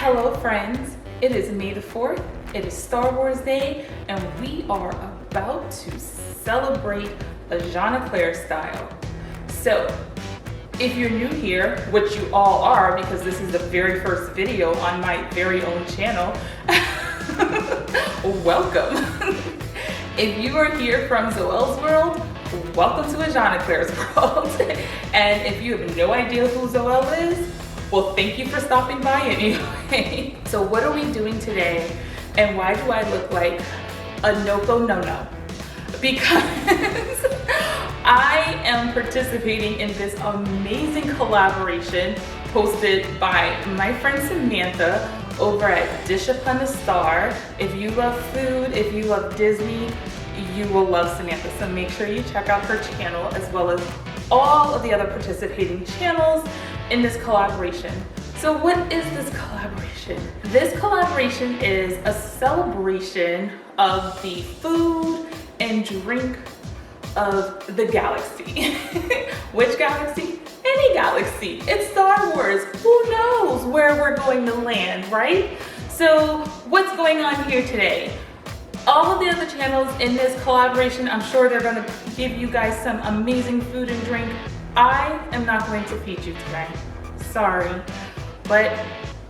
Hello friends, it is May the 4th, it is Star Wars Day, and we are about to celebrate Ajanaclair style. So, if you're new here, which you all are because this is the very first video on my very own channel, welcome. If you are here from Zoelle's world, welcome to Ajanaclair's world. And if you have no idea who Zoelle is, well, thank you for stopping by anyway. So what are we doing today? And why do I look like a no-no? Because I am participating in this amazing collaboration hosted by my friend Samantha over at Dish Upon a Star. If you love food, if you love Disney, you will love Samantha. So make sure you check out her channel as well as all of the other participating channels in this collaboration. So what is this collaboration? This collaboration is a celebration of the food and drink of the galaxy. Which galaxy? Any galaxy. It's Star Wars. Who knows where we're going to land, right? So what's going on here today? All of the other channels in this collaboration, I'm sure they're going to give you guys some amazing food and drink. I am not going to feed you today. Sorry. But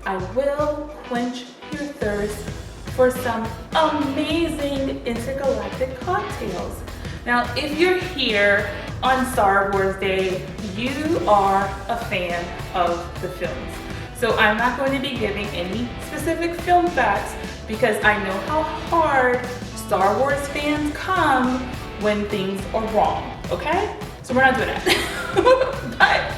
I will quench your thirst for some amazing intergalactic cocktails. Now, if you're here on Star Wars Day, you are a fan of the films. So I'm not going to be giving any specific film facts because I know how hard Star Wars fans come when things are wrong, okay? So we're not doing that. But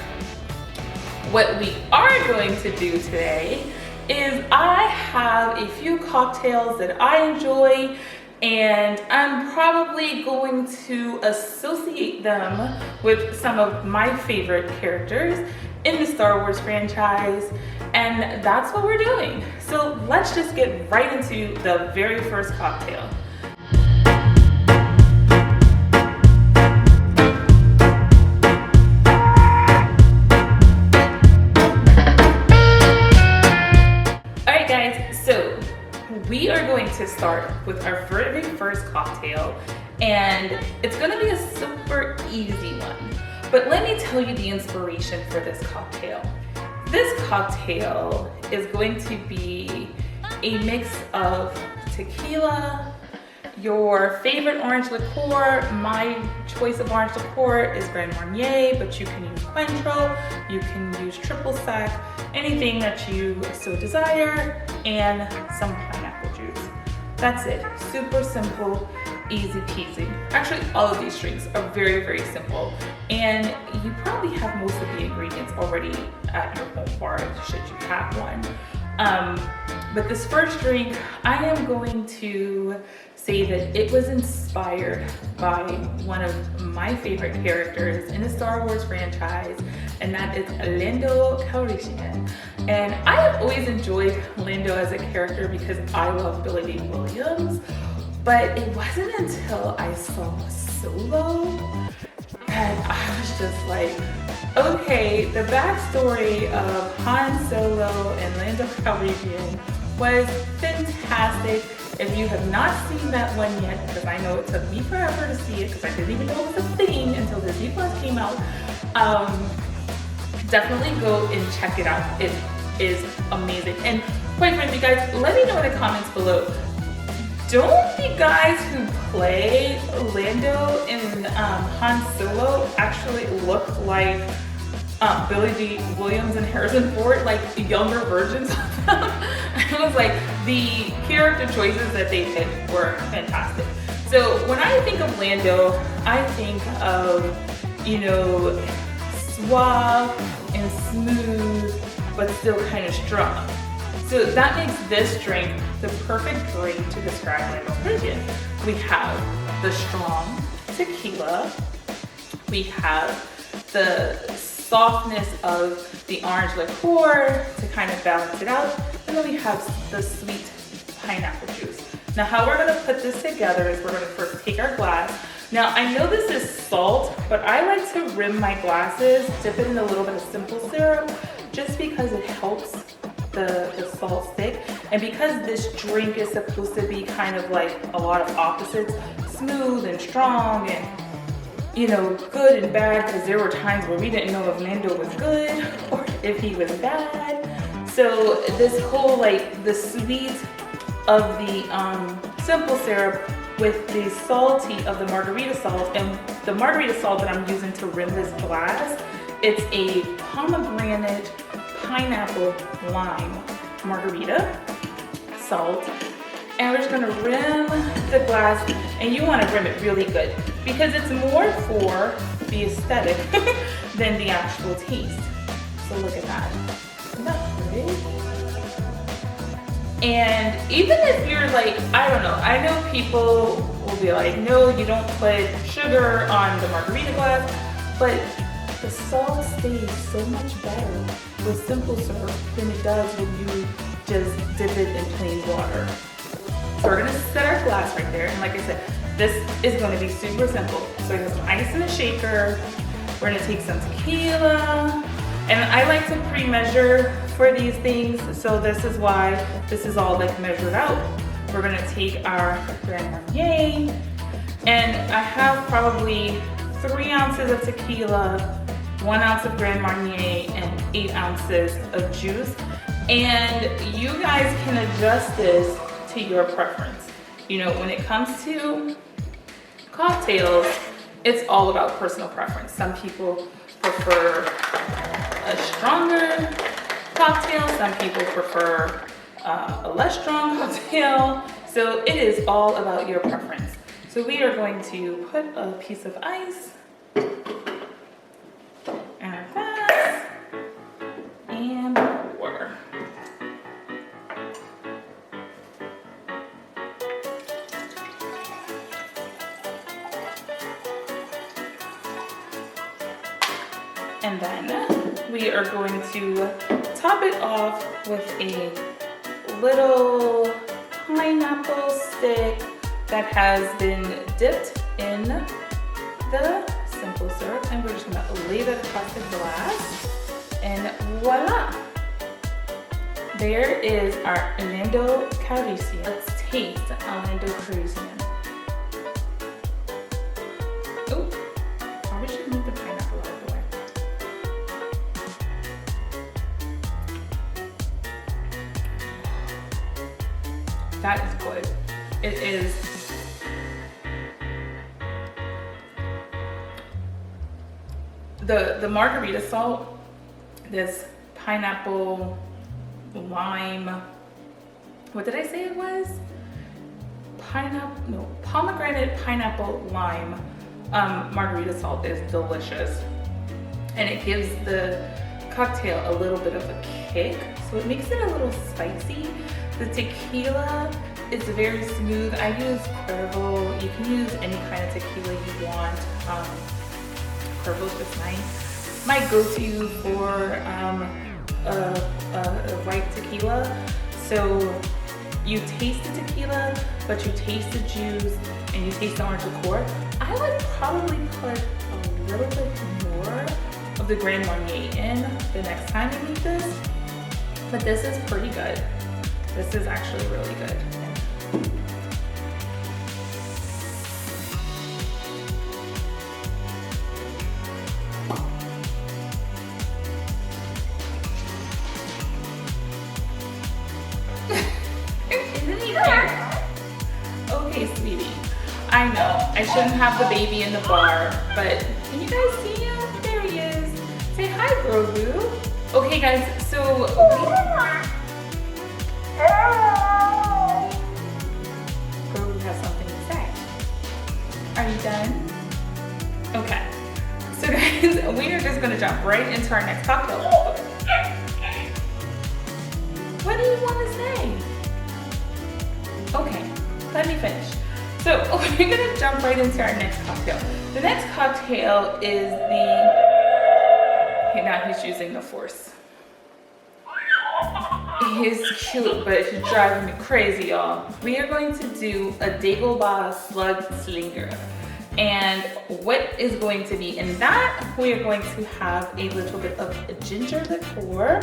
what we are going to do today is I have a few cocktails that I enjoy, and I'm probably going to associate them with some of my favorite characters in the Star Wars franchise, and that's what we're doing. So let's just get right into the very first cocktail. Alright guys, so we are going to start with our very first cocktail, and it's going to be a super easy one. But let me tell you the inspiration for this cocktail. This cocktail is going to be a mix of tequila, your favorite orange liqueur. My choice of orange liqueur is Grand Marnier, but you can use Cointreau, you can use triple sec, anything that you so desire, and some pineapple juice. That's it. Super simple, easy peasy. Actually, all of these drinks are very, very simple, and you probably have most of the ingredients already at your home bar should you have one. But this first drink, I am going to say that it was inspired by one of my favorite characters in the Star Wars franchise, and that is Lando Calrissian. And I have always enjoyed Lando as a character because I love Billy D. Williams, but it wasn't until I saw Solo that I was just like, okay, the backstory of Han Solo and Lando Calrissian was fantastic. If you have not seen that one yet, because I know it took me forever to see it because I didn't even know it was a thing until Disney Plus came out, definitely go and check it out. It is amazing. And quite frankly, guys, let me know in the comments below. Don't the guys who play Lando and Han Solo actually look like Billy D. Williams and Harrison Ford, like younger versions of them? I was like, the character choices that they picked were fantastic. So when I think of Lando, I think of, you know, suave and smooth, but still kind of strong. So that makes this drink the perfect drink to describe Lando Calrissian. We have the strong tequila, we have the softness of the orange liqueur to kind of balance it out, and then we have the sweet pineapple juice. Now how we're gonna put this together is we're gonna first take our glass. Now I know this is salt, but I like to rim my glasses, dip it in a little bit of simple syrup, just because it helps the salt stick. And because this drink is supposed to be kind of like a lot of opposites, smooth and strong and, you know, good and bad, because there were times where we didn't know if Lando was good or if he was bad. So this whole, like, the sweet of the simple syrup with the salty of the margarita salt, and the margarita salt that I'm using to rim this glass, it's a pomegranate pineapple lime margarita salt. And we're just gonna rim the glass, and you wanna rim it really good because it's more for the aesthetic than the actual taste. So look at that. Isn't that pretty? And even if you're like, I don't know, I know people will be like, no, you don't put sugar on the margarita glass, but the salt stays so much better with simple syrup than it does when you just dip it in plain water. So we're gonna set our glass right there. And like I said, this is gonna be super simple. So we have some ice in a shaker. We're gonna take some tequila. And I like to pre-measure for these things. So this is why this is all like measured out. We're gonna take our Grand Marnier. And I have probably 3 ounces of tequila, 1 ounce of Grand Marnier, and 8 ounces of juice. And you guys can adjust this to your preference. You know, when it comes to cocktails, it's all about personal preference. Some people prefer a stronger cocktail, some people prefer a less strong cocktail. So it is all about your preference. So we are going to put a piece of ice in our glass and water. And then we are going to top it off with a little pineapple stick that has been dipped in the simple syrup. And we're just gonna lay that across the glass. And voila! There is our Lando Calrissian. Let's taste Lando Calrissian. Oh, probably should move the pineapple out of the way. That is good. It is. The margarita salt, this pineapple, lime, what did I say it was? Pomegranate pineapple lime margarita salt is delicious. And it gives the cocktail a little bit of a kick, so it makes it a little spicy. The tequila is very smooth. I use Cuervo. You can use any kind of tequila you want. Cuervo's just nice. My go-to for a white tequila. So you taste the tequila, but you taste the juice and you taste the orange liqueur. I would probably put a little bit more of the Grand Marnier in the next time you make this. But this is pretty good. This is actually really good. Isn't he cute? Okay, sweetie. I know, I shouldn't have the baby in the bar, but can you guys see him? There he is. Say hi, Grogu. Okay, guys, so Grogu has something to say. Are you done? Okay. So guys, we are just gonna jump right into our next cocktail. What do you want to say? Okay, let me finish. So we're gonna jump right into our next cocktail. The next cocktail is okay, now he's using the force. He's cute, but he's driving me crazy, y'all. We are going to do a Degobah Slug Slinger. And what is going to be in that? We are going to have a little bit of ginger liqueur.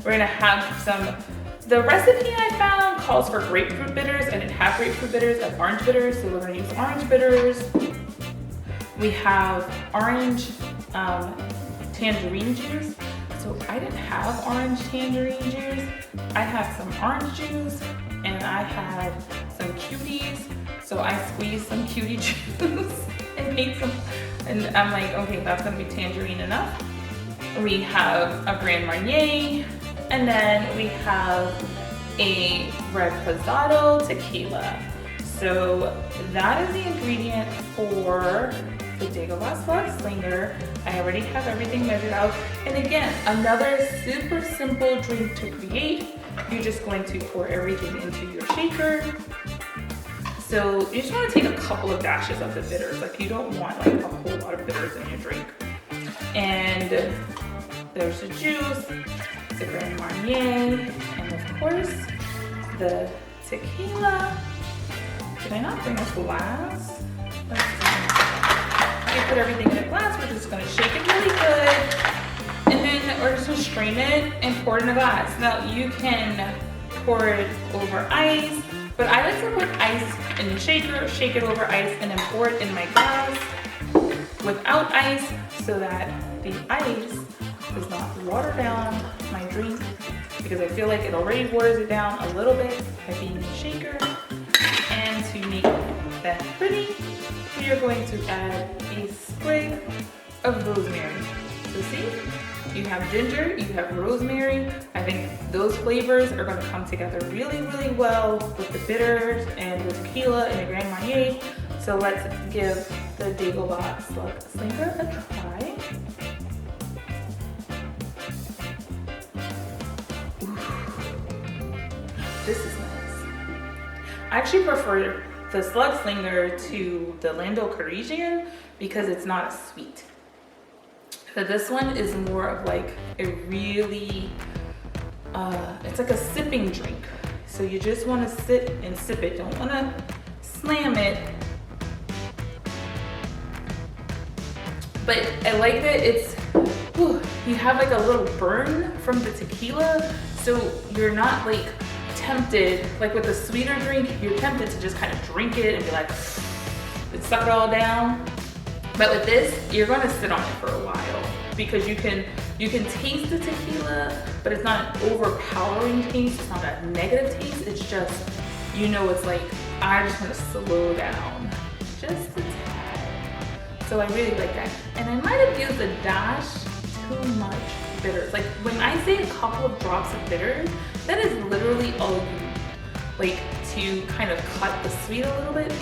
We're gonna have some, the recipe I found calls for grapefruit bitters. I didn't have grapefruit bitters, I have orange bitters, so we're gonna use orange bitters. We have orange tangerine juice. So I didn't have orange tangerine juice. I had some orange juice and I had some cuties. So I squeezed some cutie juice and made some, and I'm like, okay, that's gonna be tangerine enough. We have a Grand Marnier, and then we have a red Posado tequila. So that is the ingredient for the Degobah Slug Slinger. I already have everything measured out. And again, another super simple drink to create. You're just going to pour everything into your shaker. So you just want to take a couple of dashes of the bitters. Like you don't want like a whole lot of bitters in your drink. And there's the juice, the Grand Marnier, and of course the tequila. Did I not bring a glass? Let's see. You put everything in a glass. We're just gonna shake it really good. And then we're just gonna strain it and pour it in a glass. Now you can pour it over ice, but I like to put ice in the shaker, shake it over ice, and then pour it in my glass without ice so that the ice does not water down my drink, because I feel like it already waters it down a little bit by being in the shaker. And to make that pretty, we are going to add a sprig of rosemary. So see, you have ginger, you have rosemary. I think those flavors are going to come together really, really well with the bitters and the tequila and the Grand Marnier. So let's give the Degobah Slug Slinger a try. This is nice. I actually prefer the Slug Slinger to the Lando Calrissian because it's not as sweet. But this one is more of like a really, it's like a sipping drink. So you just want to sit and sip it. Don't want to slam it. But I like that it's, whew, you have like a little burn from the tequila. So you're not like tempted, like with a sweeter drink, you're tempted to just kind of drink it and be like, and suck it all down. But with this, you're gonna sit on it for a while because you can taste the tequila, but it's not an overpowering taste, it's not a negative taste, it's just, you know, it's like, I just wanna slow down, just a tad. So I really like that. And I might have used a dash too much bitters. Like when I say a couple of drops of bitters, that is literally all you need. Like to kind of cut the sweet a little bit.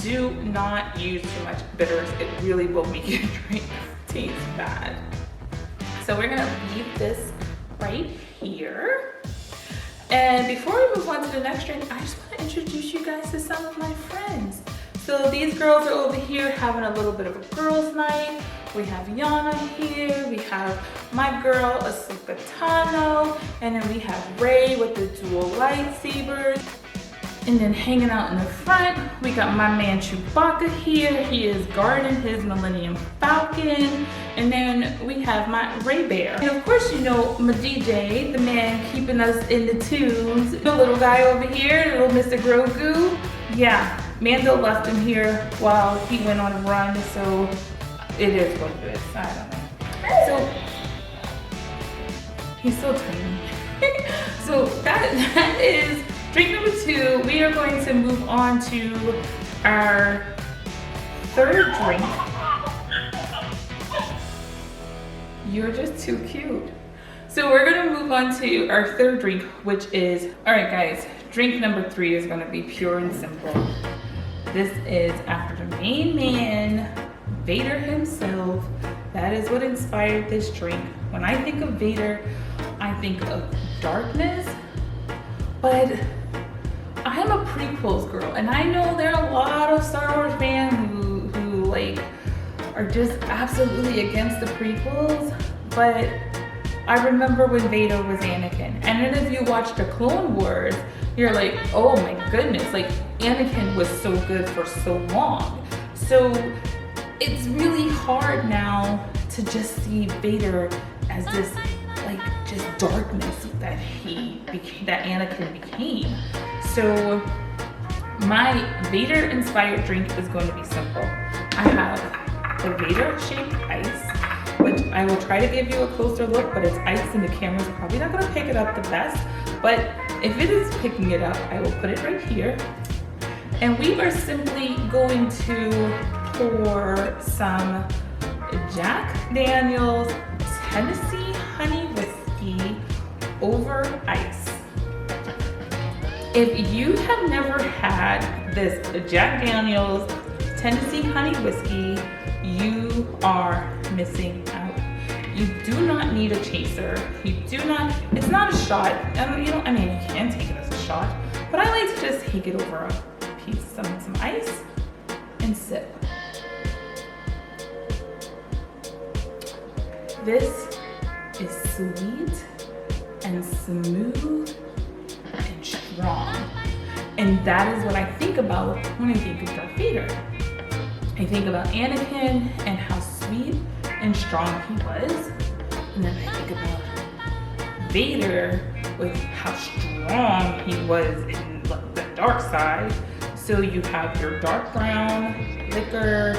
Do not use too much bitters. It really will make your drink taste bad. So we're gonna leave this right here. And before we move on to the next drink, I just wanna introduce you guys to some of my friends. So these girls are over here having a little bit of a girls' night. We have Yana here, we have my girl Ahsoka Tano, and then we have Ray with the dual lightsabers. And then hanging out in the front, we got my man Chewbacca here. He is guarding his Millennium Falcon. And then we have my Ray Bear. And of course, you know, my DJ, the man keeping us in the tunes. The little guy over here, little Mr. Grogu. Yeah, Mando left him here while he went on a run, so it is what it is. I don't know. So, he's so tiny. So that is drink number 2. We are going to move on to our third drink. You're just too cute. So we're gonna move on to our third drink, which is, all right guys, drink number 3 is gonna be pure and simple. This is after the main man, Vader himself. That is what inspired this drink. When I think of Vader, I think of darkness, but I am a prequels girl, and I know there are a lot of Star Wars fans who like are just absolutely against the prequels, but I remember when Vader was Anakin, and then if you watch the Clone Wars, you're like, oh my goodness, like Anakin was so good for so long. So it's really hard now to just see Vader as this like just this darkness that Anakin became. So my Vader inspired drink is going to be simple. I have the Vader shaped ice, which I will try to give you a closer look, but it's ice and the camera's probably not going to pick it up the best. But if it is picking it up, I will put it right here. And we are simply going to pour some Jack Daniel's Tennessee honey whiskey over ice. If you have never had this Jack Daniel's Tennessee honey whiskey, you are missing out. You do not need a chaser. It's not a shot. I mean, you can take it as a shot, but I like to just take it over a piece, some ice, and sip. This is sweet and smooth and strong. And that is what I think about when I think of Darth Vader. I think about Anakin and how sweet and strong he was. And then I think about Vader with how strong he was in the dark side. So you have your dark brown liquor.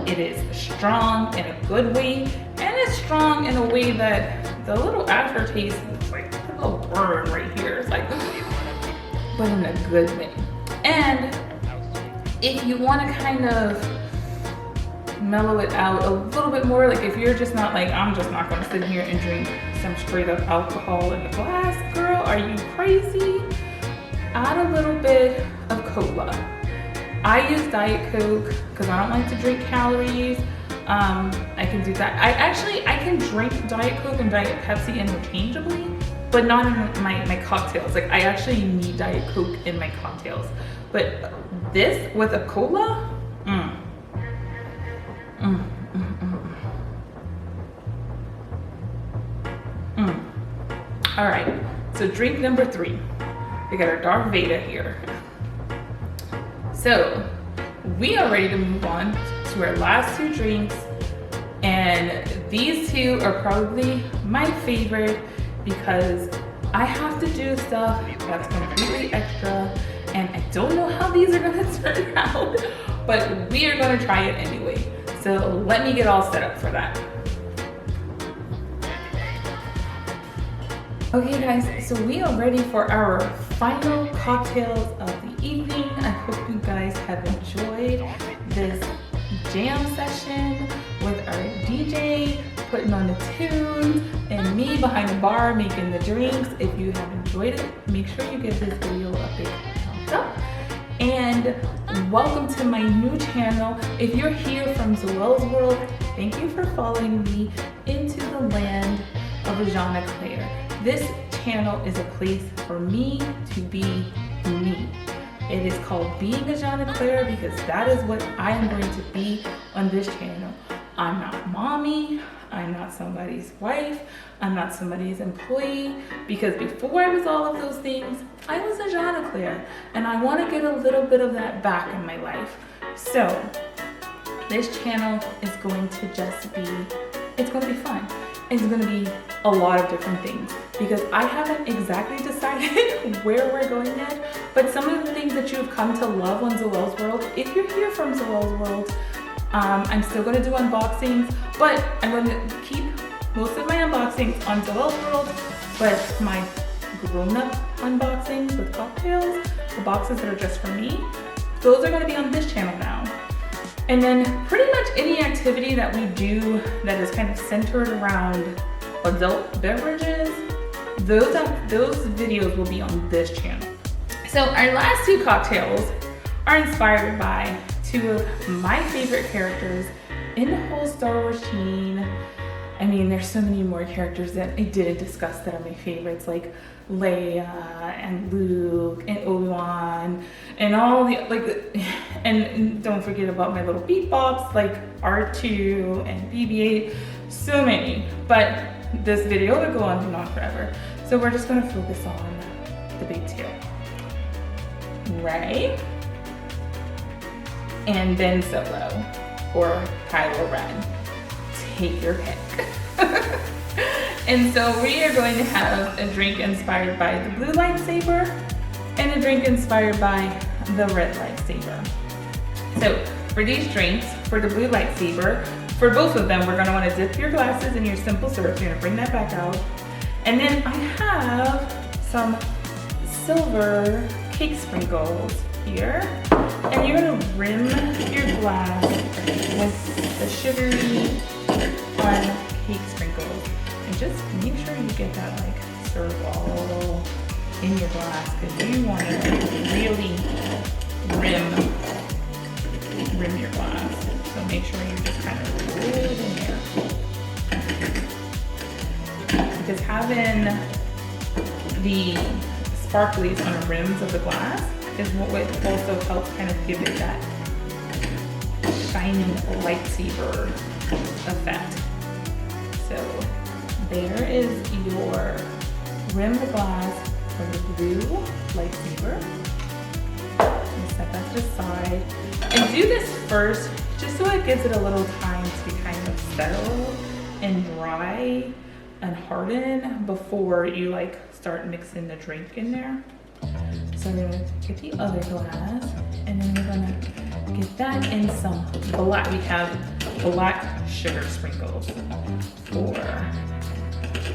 It is strong in a good way, and it's strong in a way that the little aftertaste is like a little burn right here. It's like, but in a good way. And if you want to kind of mellow it out a little bit more, like if you're just not like, I'm just not going to sit here and drink some straight up alcohol in the glass, girl, are you crazy? Add a little bit of cola. I use Diet Coke because I don't like to drink calories. I can do that. I can drink Diet Coke and Diet Pepsi interchangeably, but not in my cocktails. Like I actually need Diet Coke in my cocktails. But this with a cola, All right, so drink number 3. We got our Darth Vader here. So we are ready to move on to our last 2 drinks. And these 2 are probably my favorite because I have to do stuff that's completely extra. And I don't know how these are gonna turn out, but we are gonna try it anyway. So let me get all set up for that. Okay guys, so we are ready for our final cocktails of the evening. I hope you guys have enjoyed this jam session with our DJ putting on the tunes and me behind the bar making the drinks. If you have enjoyed it, make sure you give this video a big thumbs up. And welcome to my new channel. If you're here from Zoelle's World, thank you for following me into the land of Ajanaclair. This channel is a place for me to be me. It is called Being Ajanaclair because that is what I am going to be on this channel. I'm not mommy, I'm not somebody's wife, I'm not somebody's employee, because before I was all of those things, I was Ajanaclair, and I want to get a little bit of that back in my life. So this channel is going to just be, it's going to be fun. It's going to be a lot of different things because I haven't exactly decided where we're going yet, but some of the things that you've come to love on Zoelle's World, if you're here from Zoelle's World, I'm still going to do unboxings, but I'm going to keep most of my unboxings on Zoelle's World, but my grown-up unboxings with cocktails, the boxes that are just for me, those are going to be on this channel now. And then pretty much any activity that we do that is kind of centered around adult beverages, those videos will be on this channel. So our last 2 cocktails are inspired by 2 of my favorite characters in the whole Star Wars chain. I mean, there's so many more characters that I didn't discuss that are my favorites, like Leia and Luke and Obi-Wan and all the, like, and don't forget about my little beat bops like R2 and BB-8, so many. But this video will go on and on forever. So we're just gonna focus on the big 2, Rey and Ben Solo or Kylo Ren. Take your pick. And so we are going to have a drink inspired by the blue lightsaber and a drink inspired by the red lightsaber. So for these drinks, for the blue lightsaber, for both of them, we're gonna wanna dip your glasses in your simple syrup. You're gonna bring that back out. And then I have some silver cake sprinkles here. And you're gonna rim your glass with the sugary fun cake sprinkles. And just make sure you get that like syrup all in your glass, because you want to really rim your glass. So make sure you just kind of roll it in there. Because having the sparklies on the rims of the glass is what also helps kind of give it that shining lightsaber effect. So there is your rim the glass for the blue lightsaber. Set that to the side. And do this first, just so it gives it a little time to kind of settle and dry and harden before you like start mixing the drink in there. So we're gonna get the other glass, and then we're gonna get that in some black. We have black sugar sprinkles for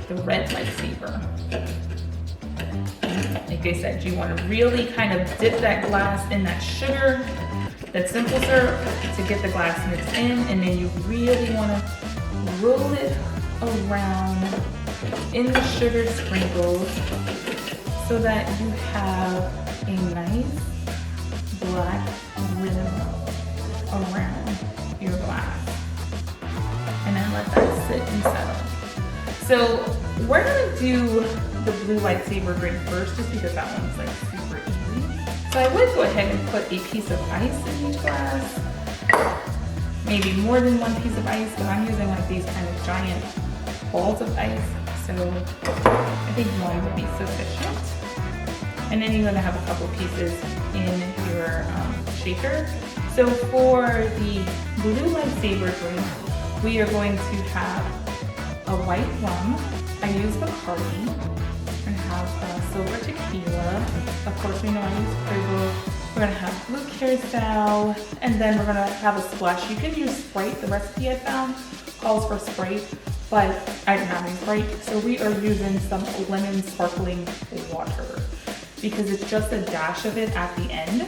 the red lightsaber. Like I said, you want to really kind of dip that glass in that sugar, that simple syrup, to get the glass mixed in, and then you really want to roll it around in the sugar sprinkles so that you have a nice black rim around your glass. And then let that sit and settle. So we're gonna do the blue lightsaber drink first, just because that one's like super easy. So I would go ahead and put a piece of ice in each glass. Maybe more than one piece of ice, but I'm using like these kind of giant balls of ice. So I think one would be sufficient. And then you're gonna have a couple pieces in your shaker. So for the blue lightsaber drink, we are going to have a white rum. I use Bacardi. We're gonna have silver tequila. Of course, we know I use Prego. We're gonna have blue curacao, and then we're gonna have a splash. You can use Sprite. The recipe I found calls for Sprite, but I didn't have any Sprite, so we are using some lemon sparkling water because it's just a dash of it at the end.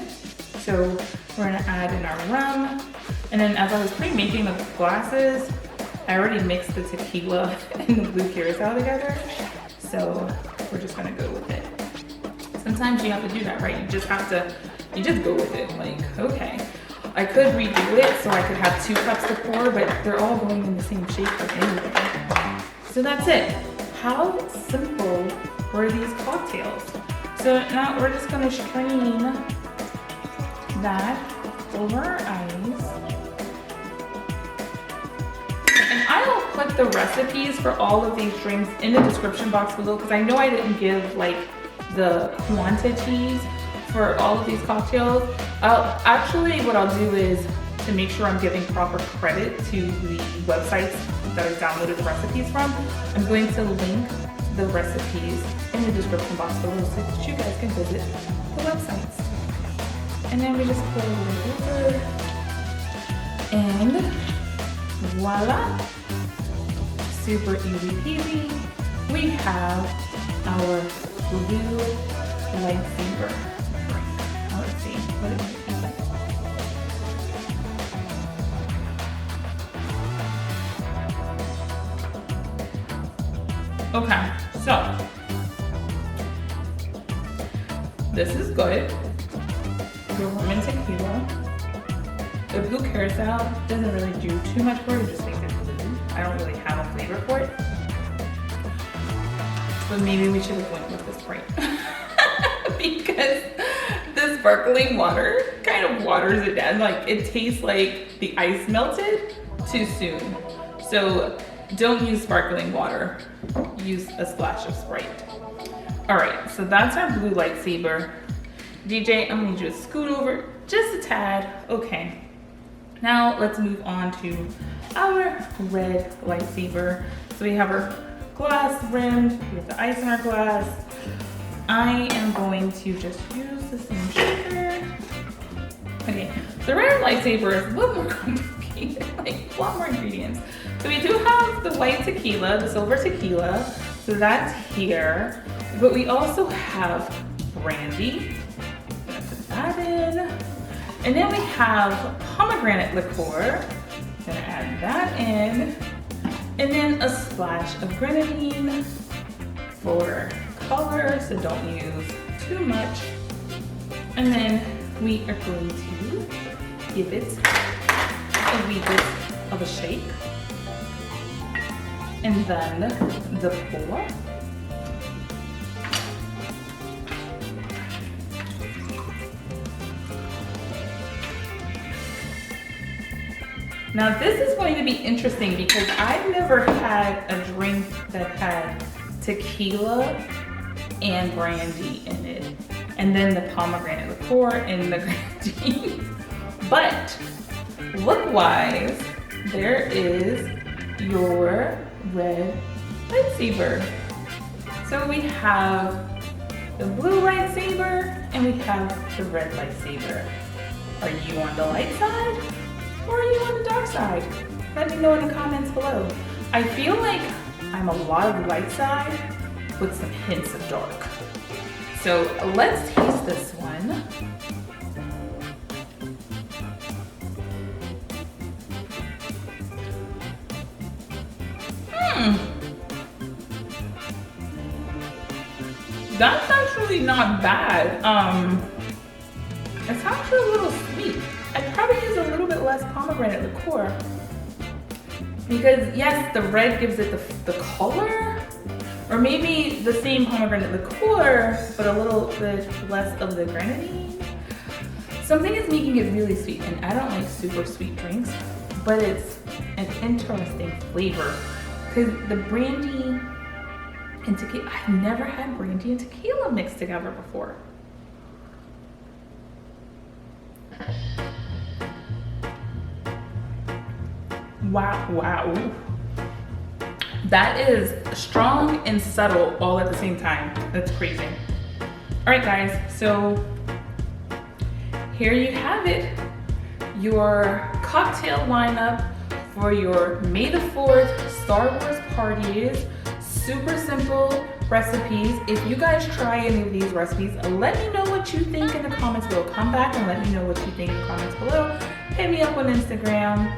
So we're gonna add in our rum, and then as I was pre-making the glasses, I already mixed the tequila and the blue curacao together, so we're just gonna go with it. Sometimes you have to do that, right? You just go with it, like, okay. I could redo it so I could have 2 cups to pour, but they're all going in the same shape anyway. So that's it. How simple were these cocktails? So now we're just gonna strain that over our ice. And I will put the recipes for all of these drinks in the description box below, because I know I didn't give like the quantities for all of these cocktails. Actually, what I'll do is, to make sure I'm giving proper credit to the websites that I downloaded the recipes from, I'm going to link the recipes in the description box below so that you guys can visit the websites. And then we just pour it over, and voila, super easy peasy. We have our blue lightsaber. Now let's see what it might be like. Okay, so this is good. The rum and tequila. The blue curacao doesn't really do too much for it, it just makes it blue. I don't really have a flavor for it. But maybe we should have went with the Sprite. Because the sparkling water kind of waters it down. Like, it tastes like the ice melted too soon. So don't use sparkling water. Use a splash of Sprite. All right, so that's our blue lightsaber. DJ, I'm gonna need you to scoot over just a tad. Okay. Now let's move on to our red lightsaber. So we have our glass rimmed. We have the ice in our glass. I am going to just use the same shaker. Okay, the red lightsaber is a little more complicated, like a lot more ingredients. So we do have the white tequila, the silver tequila, so that's here. But we also have brandy. I'm gonna put that in. And then we have pomegranate liqueur. I'm gonna add that in. And then a splash of grenadine for color, so don't use too much. And then we are going to give it a wee bit of a shake. And then the pour. Now this is going to be interesting because I've never had a drink that had tequila and brandy in it, and then the pomegranate liqueur and the grenadine. But look-wise, there is your red lightsaber. So we have the blue lightsaber and we have the red lightsaber. Are you on the light side or are you on the dark side? Let me know in the comments below. I feel like I'm a lot of light side with some hints of dark. So let's taste this one. That's actually not bad. It's actually a little sweet. I'd probably use a little bit less pomegranate liqueur because yes, the red gives it the color, or maybe the same pomegranate liqueur, but a little bit less of the grenadine. Something is making it really sweet, and I don't like super sweet drinks, but it's an interesting flavor because the brandy and tequila, I've never had brandy and tequila mixed together before. Wow. That is strong and subtle all at the same time. That's crazy. All right, guys, so here you have it. Your cocktail lineup for your May the 4th Star Wars parties. Super simple recipes. If you guys try any of these recipes, let me know what you think in the comments below. Come back and let me know what you think in the comments below. Hit me up on Instagram.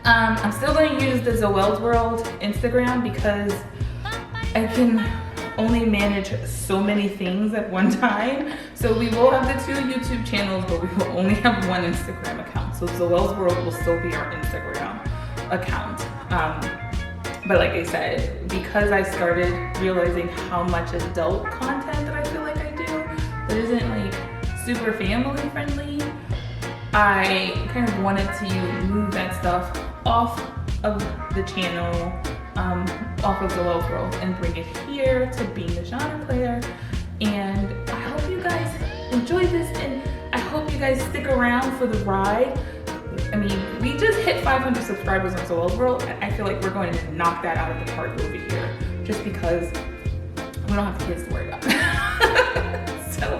I'm still going to use the Zoelle's World Instagram because I can only manage so many things at one time. So we will have the 2 YouTube channels, but we will only have 1 Instagram account. So Zoelle's World will still be our Instagram account. But like I said, because I started realizing how much adult content that I feel like I do that isn't like super family friendly, I kind of wanted to move that stuff off of the channel, off of Zoelle's World, and bring it here to being Ajanaclair. And I hope you guys enjoy this, and I hope you guys stick around for the ride. I mean, we just hit 500 subscribers on Zoelle's World, and I feel like we're going to knock that out of the park over here, just because we don't have the kids to worry about. So,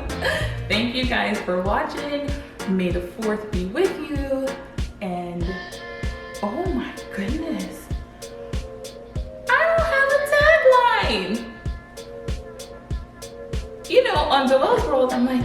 thank you guys for watching. May the 4th be with you, and oh my goodness, I don't have a tagline. You know, on Zoelle's World, I'm like,